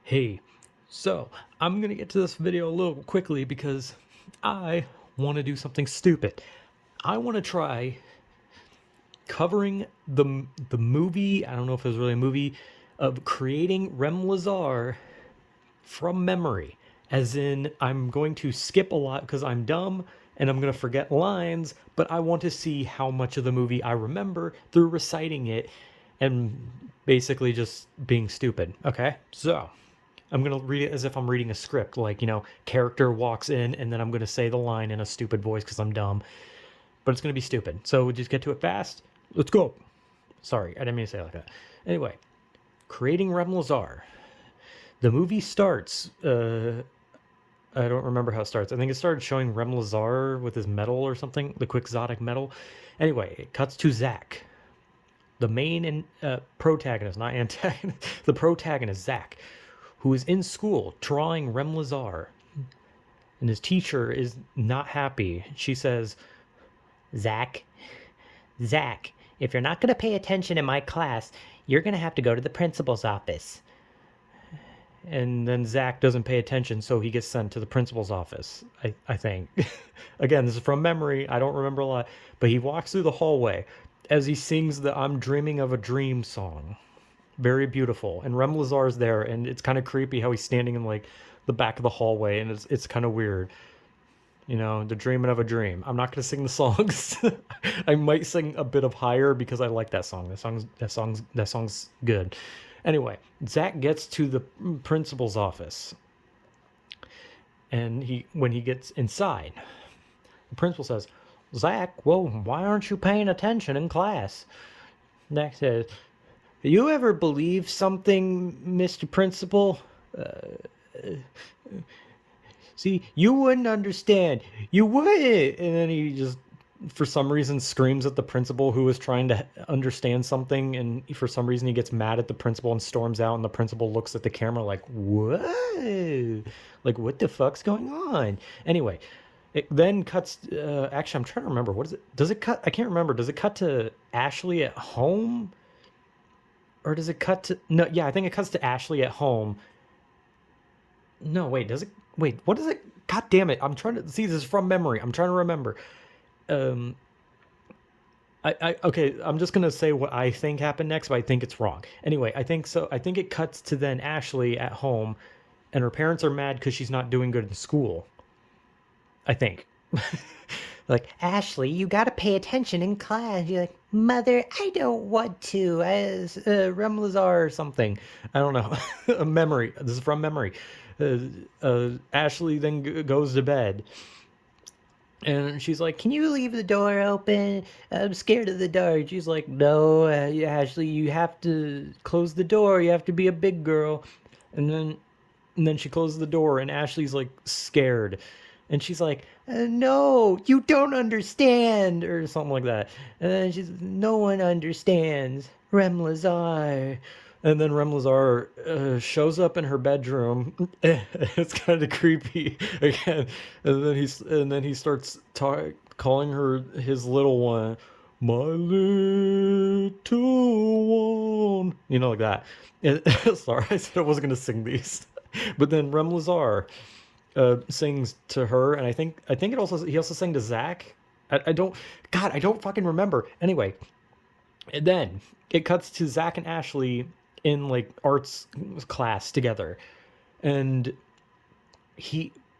Hey, so I'm gonna get to this video a little quickly because I want to do something stupid. I want to try covering the movie. I don't know if it was really a movie of creating Rem Lezar from memory. As in, I'm going to skip a lot because I'm dumb and I'm going to forget lines, but I want to see how much of the movie I remember through reciting it and basically just being stupid. Okay? So, I'm going to read it as if I'm reading a script. Like, character walks in and then I'm going to say the line in a stupid voice because I'm dumb. But it's going to be stupid. So, we'll just get to it fast. Let's go. Sorry, I didn't mean to say it like that. Anyway, creating Rem Lezar. The movie starts. I don't remember how it starts. I think it started showing Rem Lezar with his medal or something, the quixotic medal. Anyway, it cuts to Zach, the main protagonist, not antagonist, the protagonist, Zach, who is in school drawing Rem Lezar. And his teacher is not happy. She says, Zach, if you're not going to pay attention in my class, you're going to have to go to the principal's office. And then Zach doesn't pay attention, so he gets sent to the principal's office, I think. Again, this is from memory. I don't remember a lot. But he walks through the hallway as he sings the I'm Dreaming of a Dream song. Very beautiful. And Rem Lezar's there, and it's kind of creepy how he's standing in, like, the back of the hallway, and it's kind of weird. The dreaming of a dream. I'm not going to sing the songs. I might sing a bit of higher because I like that song. That song's good. Anyway, Zach gets to the principal's office, and when he gets inside, the principal says, "Zach, well, why aren't you paying attention in class?" Zach says, "You ever believe something, Mr. Principal? See, you wouldn't understand. You wouldn't." And then he just, for some reason, screams at the principal who is trying to understand something. And for some reason, he gets mad at the principal and storms out. And the principal looks at the camera like, what? Like, what the fuck's going on? Anyway, it then cuts. Actually, I'm trying to remember. What is it? Does it cut? I can't remember. Does it cut to Ashley at home? Or does it cut to. No, yeah, I think it cuts to Ashley at home. No, wait, does it? Wait, what is it? God damn it! I'm trying to see. This is from memory. I'm trying to remember. Um, okay. I'm just gonna say what I think happened next, but I think it's wrong. Anyway, I think so. I think it cuts to then Ashley at home, and her parents are mad because she's not doing good in school. I think. Like, Ashley, you gotta pay attention in class. You're like, Mother, I don't want to. As Rem Lezar or something. I don't know. A memory. This is from memory. Ashley then goes to bed. And she's like, can you leave the door open? I'm scared of the dark. She's like, no, Ashley, you have to close the door. You have to be a big girl. And then she closes the door, and Ashley's like scared. And she's like, no, you don't understand, or something like that. And then she's, no one understands. Rem Lezar. And then Rem Lezar shows up in her bedroom. It's kind of creepy again. And then he starts calling her his little one, my little one. Like that. Sorry, I said I wasn't gonna sing these. But then Rem Lezar sings to her, and I think he also sang to Zach. I don't fucking remember. Anyway, and then it cuts to Zach and Ashley in like arts class together, and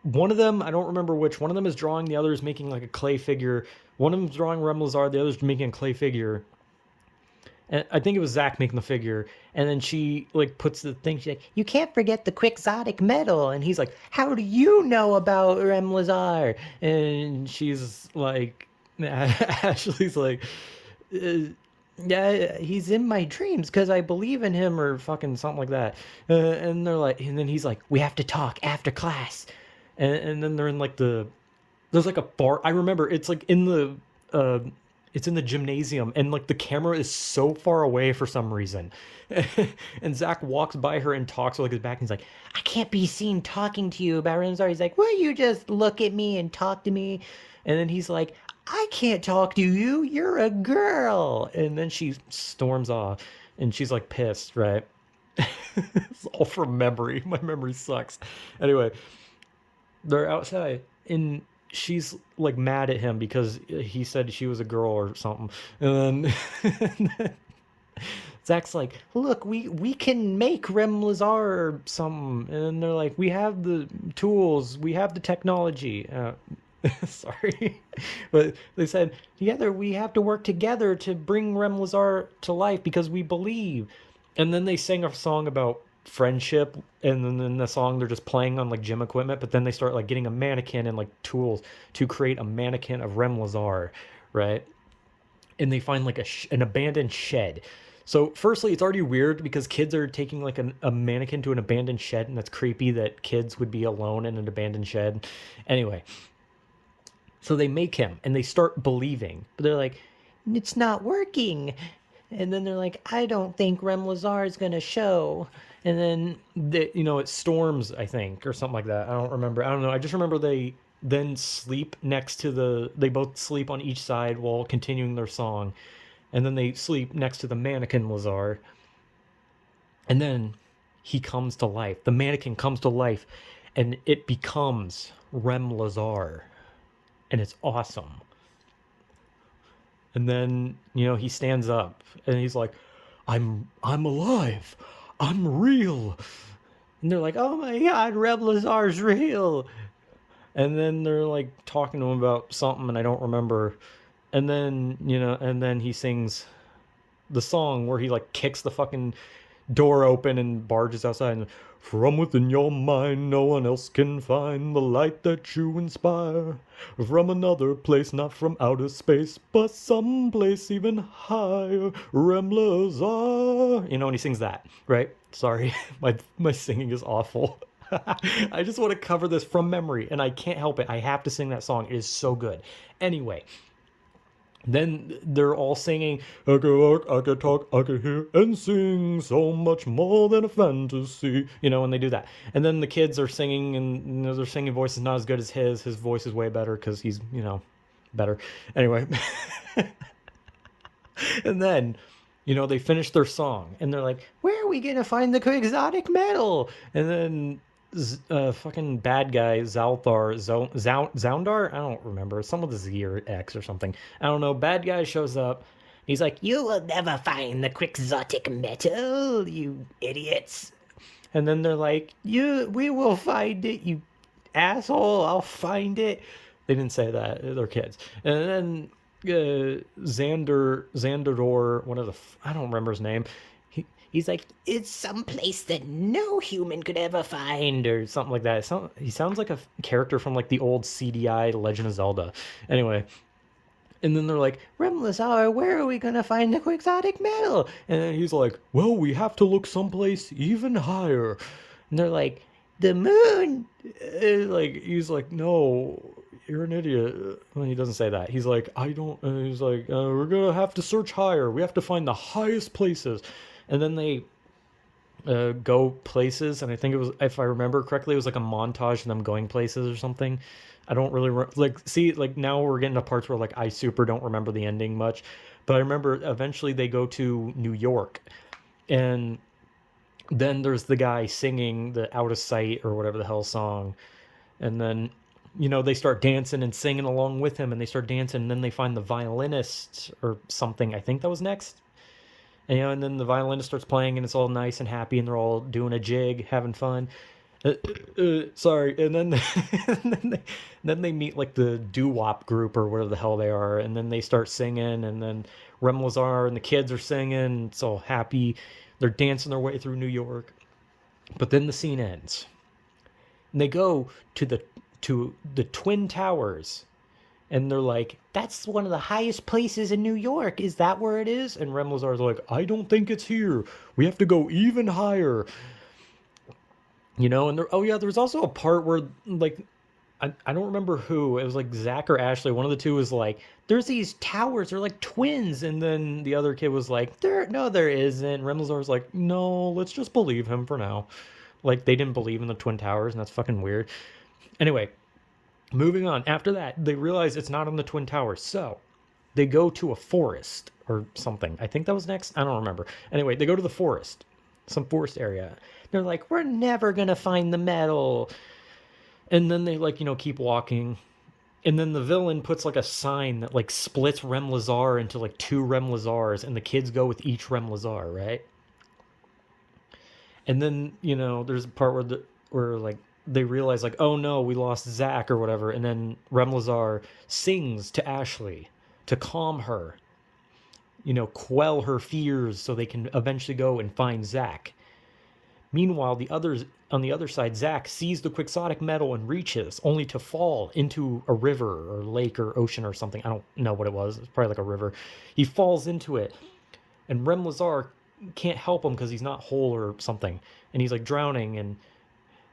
one of them, I don't remember which one of them, is drawing, the other is making like a clay figure. One of them's drawing Rem Lezar, the other's making a clay figure. And I think it was Zach making the figure. And then she like puts the thing, she's like, you can't forget the quixotic medal. And he's like, how do you know about Rem Lezar? And she's like, Ashley's like, yeah, he's in my dreams because I believe in him, or fucking something like that. And they're like, and then he's like, we have to talk after class. And then they're in like there's like a bar. I remember it's like in the gymnasium, and like the camera is so far away for some reason. And Zach walks by her and talks with like his back, and he's like, I can't be seen talking to you about Rem Lezar. He's like, will you just look at me and talk to me? And then he's like, I can't talk to you, you're a girl. And then she storms off, and she's like pissed, right? It's all from memory. My memory sucks. Anyway, they're outside and she's like mad at him because he said she was a girl or something. And then, and then Zach's like, "Look, we can make Rem Lezar or something." And they're like, "We have the tools, we have the technology." Sorry, but they said together we have to work together to bring Rem Lezar to life because we believe. And then they sang a song about friendship, and then in the song they're just playing on like gym equipment. But then they start like getting a mannequin and like tools to create a mannequin of Rem Lezar, right? And they find like an abandoned shed. So, firstly, it's already weird because kids are taking like a mannequin to an abandoned shed, and that's creepy that kids would be alone in an abandoned shed. Anyway, so they make him and they start believing, but they're like, it's not working. And then they're like, I don't think Rem Lezar is going to show. And then, it storms, I think, or something like that. I don't remember. I don't know. I just remember they then sleep next to they both sleep on each side while continuing their song. And then they sleep next to the mannequin Lezar. And then he comes to life. The mannequin comes to life and it becomes Rem Lezar. And it's awesome. And then, he stands up and he's like, I'm alive. I'm real. And they're like, oh my God, Rem Lezar's real. And then they're like talking to him about something and I don't remember. And then, and then he sings the song where he like kicks the fucking door open and barges outside and from within your mind no one else can find the light that you inspire from another place, not from outer space but someplace even higher, Rem Lezar. And he sings that, right? Sorry, my singing is awful. I just want to cover this from memory and I can't help it. I have to sing that song. It is so good. Anyway, then they're all singing, I can walk, I can talk, I can hear and sing so much more than a fantasy, and they do that. And then the kids are singing and their singing voice is not as good as his. His voice is way better because he's, better. Anyway. And then, they finish their song and they're like, where are we going to find the exotic metal? And then fucking bad guy Zoundar, I don't remember, some of the Z or X or something, I don't know. Bad guy shows up. He's like, you will never find the quixotic metal, you idiots. And then they're like, we will find it, you asshole, I'll find it. They didn't say that, they're kids. And then Xandador, one of the I don't remember his name. He's like, it's some place that no human could ever find, or something like that. He sounds like a character from like the old CDI Legend of Zelda. Anyway, and then they're like, Rem Lezar, where are we gonna find the quixotic metal? And then he's like, well, we have to look someplace even higher. And they're like, the moon. He's like, no, you're an idiot. Well, he doesn't say that. He's like, I don't. He's like, we're gonna have to search higher. We have to find the highest places. And then they go places, and I think it was, if I remember correctly, it was like a montage of them going places or something. I don't really see, like now we're getting to parts where like I super don't remember the ending much, but I remember eventually they go to New York, and then there's the guy singing the Out of Sight or whatever the hell song, and then they start dancing and singing along with him, and they start dancing, and then they find the violinist or something. I think that was next. And then the violinist starts playing, and it's all nice and happy, and they're all doing a jig, having fun. Sorry. And then then they meet like the doo-wop group or whatever the hell they are, and then they start singing, and then Rem Lezar and the kids are singing. It's all happy. They're dancing their way through New York. But then the scene ends. And they go to the Twin Towers. And they're like, that's one of the highest places in New York. Is that where it is? And Rem Lezar's like, I don't think it's here. We have to go even higher. And there was also a part where, like, I don't remember who. It was like Zach or Ashley. One of the two was like, there's these towers. They're like twins. And then the other kid was like, there isn't. Rem Lezar's like, no, let's just believe him for now. Like, they didn't believe in the Twin Towers, and that's fucking weird. Anyway. Moving on. After that, they realize it's not on the Twin Towers. So they go to a forest or something. I think that was next. I don't remember. Anyway, they go to the forest. some forest area. They're like, we're never gonna find the metal. And then they like, keep walking. And then the villain puts like a sign that like splits Rem Lezar into like two Rem Lezars, and the kids go with each Rem Lezar, right? And then, there's a part where like they realize like, oh no, we lost Zach or whatever, and then Rem Lezar sings to Ashley to calm her, quell her fears so they can eventually go and find Zach. Meanwhile, on the other side, Zach sees the quixotic metal and reaches, only to fall into a river or lake or ocean or something. I don't know what it was. It's probably like a river. He falls into it, and Rem Lezar can't help him because he's not whole or something, and he's like drowning. And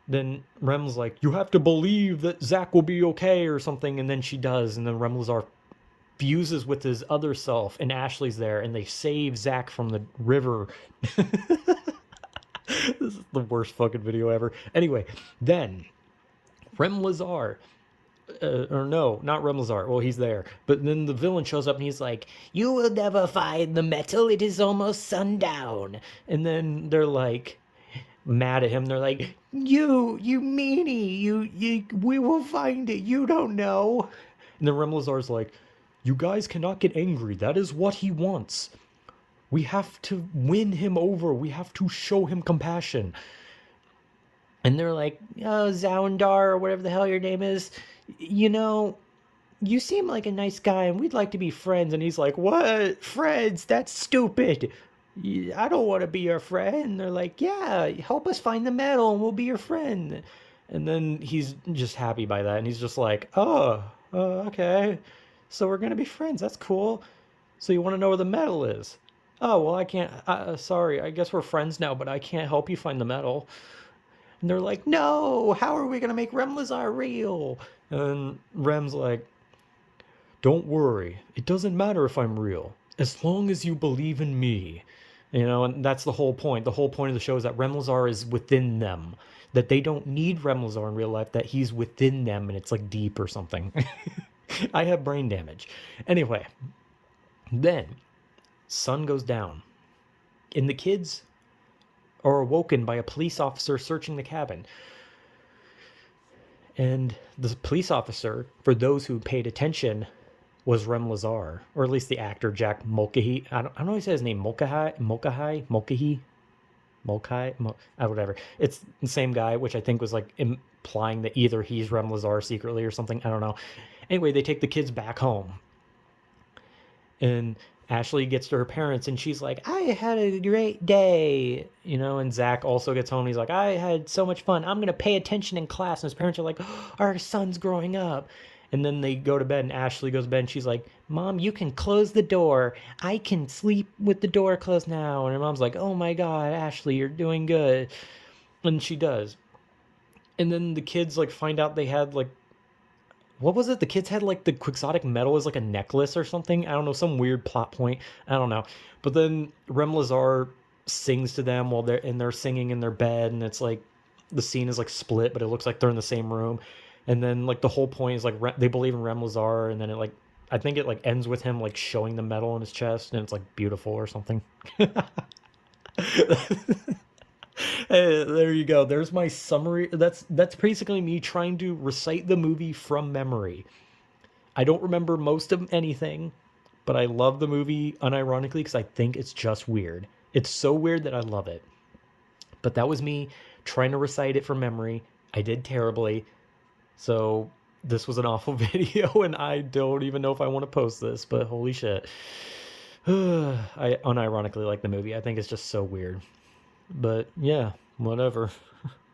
then Rem's like, "You have to believe that Zach will be okay" or something, and then she does, and then Rem Lezar fuses with his other self, and Ashley's there, and they save Zach from the river. This is the worst fucking video ever. Anyway, then Rem Lezar, or no, not Rem Lezar. Well, he's there, but then the villain shows up and he's like, "You will never find the metal. It is almost sundown." And then they're like mad at him. They're like, "You meanie, we will find it. You don't know." And then Rem Lezar's like, "You guys cannot get angry. That is what he wants. We have to win him over. We have to show him compassion." And they're like, "Oh, Zoundar, or whatever the hell your name is, you seem like a nice guy and we'd like to be friends." And he's like, "What? Friends? That's stupid. I don't want to be your friend." And they're like, "Yeah, help us find the metal and we'll be your friend." And then he's just happy by that. And he's just like, "Oh, okay. So we're going to be friends. That's cool. So you want to know where the metal is? Oh, well, I can't. Sorry, I guess we're friends now, but I can't help you find the metal." And they're like, "No, how are we going to make Rem Lezar real?" And Rem's like, "Don't worry. It doesn't matter if I'm real, as long as you believe in me." And that's the whole point. The whole point of the show is that Rem Lezar is within them, that they don't need Rem Lezar in real life, that he's within them, and it's like deep or something. I have brain damage. Anyway, then sun goes down, and the kids are awoken by a police officer searching the cabin. And the police officer, for those who paid attention, was Rem Lezar, or at least the actor Jack Mulcahy. I don't know how to say his name. Mulcahy, whatever. It's the same guy, which I think was like implying that either he's Rem Lezar secretly or something. I don't know. Anyway, they take the kids back home, and Ashley gets to her parents and she's like, "I had a great day," and Zach also gets home and he's like, "I had so much fun. I'm going to pay attention in class." And his parents are like, "Oh, our son's growing up." And then they go to bed and Ashley goes to bed and she's like, "Mom, you can close the door. I can sleep with the door closed now." And her mom's like, "Oh my God, Ashley, you're doing good." And she does. And then the kids like find out they had like, what was it? The kids had like the quixotic metal as like a necklace or something. I don't know, some weird plot point. I don't know. But then Rem Lezar sings to them while they're singing in their bed, and it's like the scene is like split, but it looks like they're in the same room. And then like the whole point is like they believe in Rem Lezar, and then it like I think it like ends with him like showing the metal in his chest, and it's like beautiful or something. Hey, there you go. There's my summary. That's basically me trying to recite the movie from memory. I don't remember most of anything, but I love the movie unironically because I think it's just weird. It's so weird that I love it. But that was me trying to recite it from memory. I did terribly. So this was an awful video, and I don't even know if I want to post this, but holy shit. I unironically like the movie. I think it's just so weird. But yeah, whatever.